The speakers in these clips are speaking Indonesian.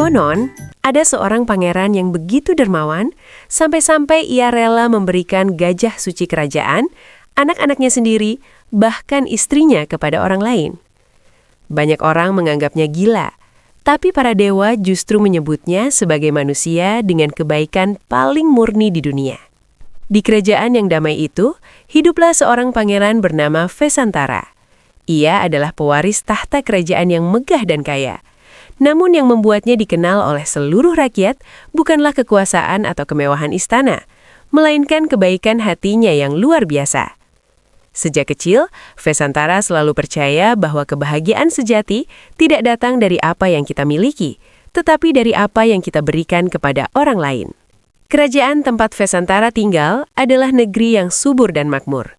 Konon, ada seorang pangeran yang begitu dermawan, sampai-sampai ia rela memberikan gajah suci kerajaan, anak-anaknya sendiri, bahkan istrinya kepada orang lain. Banyak orang menganggapnya gila, tapi para dewa justru menyebutnya sebagai manusia dengan kebaikan paling murni di dunia. Di kerajaan yang damai itu, hiduplah seorang pangeran bernama Vesantara. Ia adalah pewaris tahta kerajaan yang megah dan kaya. Namun yang membuatnya dikenal oleh seluruh rakyat bukanlah kekuasaan atau kemewahan istana, melainkan kebaikan hatinya yang luar biasa. Sejak kecil, Vesantara selalu percaya bahwa kebahagiaan sejati tidak datang dari apa yang kita miliki, tetapi dari apa yang kita berikan kepada orang lain. Kerajaan tempat Vesantara tinggal adalah negeri yang subur dan makmur.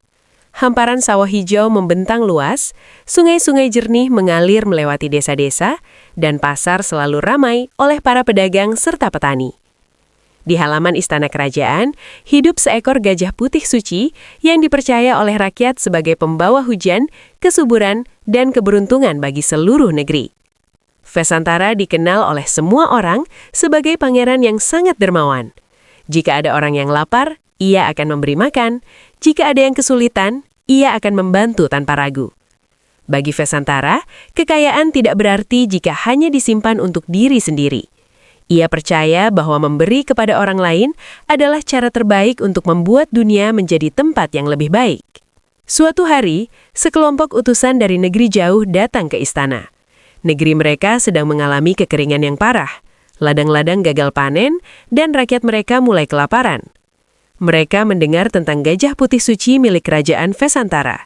Hamparan sawah hijau membentang luas, sungai-sungai jernih mengalir melewati desa-desa, dan pasar selalu ramai oleh para pedagang serta petani. Di halaman istana kerajaan, hidup seekor gajah putih suci yang dipercaya oleh rakyat sebagai pembawa hujan, kesuburan, dan keberuntungan bagi seluruh negeri. Vesantara dikenal oleh semua orang sebagai pangeran yang sangat dermawan. Jika ada orang yang lapar, ia akan memberi makan. Jika ada yang kesulitan, ia akan membantu tanpa ragu. Bagi Vesantara, kekayaan tidak berarti jika hanya disimpan untuk diri sendiri. Ia percaya bahwa memberi kepada orang lain adalah cara terbaik untuk membuat dunia menjadi tempat yang lebih baik. Suatu hari, sekelompok utusan dari negeri jauh datang ke istana. Negeri mereka sedang mengalami kekeringan yang parah. Ladang-ladang gagal panen, dan rakyat mereka mulai kelaparan. Mereka mendengar tentang gajah putih suci milik kerajaan Vesantara.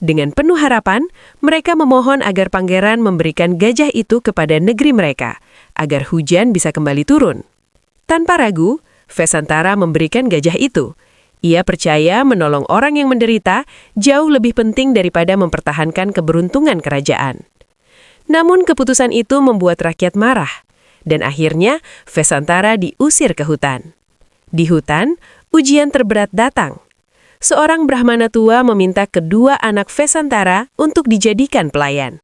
Dengan penuh harapan, mereka memohon agar pangeran memberikan gajah itu kepada negeri mereka, agar hujan bisa kembali turun. Tanpa ragu, Vesantara memberikan gajah itu. Ia percaya menolong orang yang menderita jauh lebih penting daripada mempertahankan keberuntungan kerajaan. Namun keputusan itu membuat rakyat marah. Dan akhirnya, Vesantara diusir ke hutan. Di hutan, ujian terberat datang. Seorang Brahmana tua meminta kedua anak Vesantara untuk dijadikan pelayan.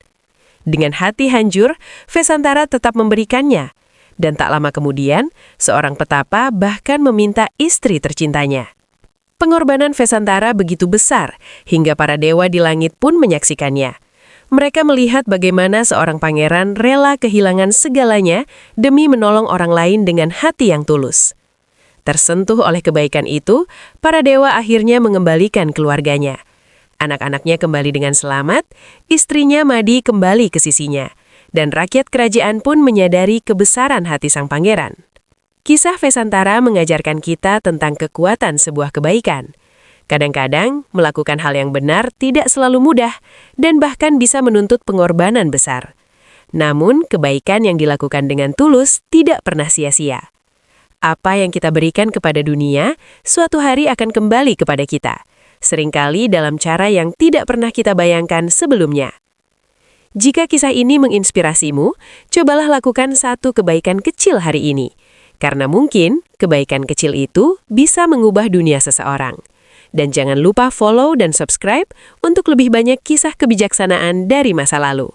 Dengan hati hancur, Vesantara tetap memberikannya. Dan tak lama kemudian, seorang petapa bahkan meminta istri tercintanya. Pengorbanan Vesantara begitu besar, hingga para dewa di langit pun menyaksikannya. Mereka melihat bagaimana seorang pangeran rela kehilangan segalanya demi menolong orang lain dengan hati yang tulus. Tersentuh oleh kebaikan itu, para dewa akhirnya mengembalikan keluarganya. Anak-anaknya kembali dengan selamat, istrinya Madi kembali ke sisinya, dan rakyat kerajaan pun menyadari kebesaran hati sang pangeran. Kisah Vesantara mengajarkan kita tentang kekuatan sebuah kebaikan. Kadang-kadang, melakukan hal yang benar tidak selalu mudah dan bahkan bisa menuntut pengorbanan besar. Namun, kebaikan yang dilakukan dengan tulus tidak pernah sia-sia. Apa yang kita berikan kepada dunia, suatu hari akan kembali kepada kita. Seringkali dalam cara yang tidak pernah kita bayangkan sebelumnya. Jika kisah ini menginspirasimu, cobalah lakukan satu kebaikan kecil hari ini. Karena mungkin, kebaikan kecil itu bisa mengubah dunia seseorang. Dan jangan lupa follow dan subscribe untuk lebih banyak kisah kebijaksanaan dari masa lalu.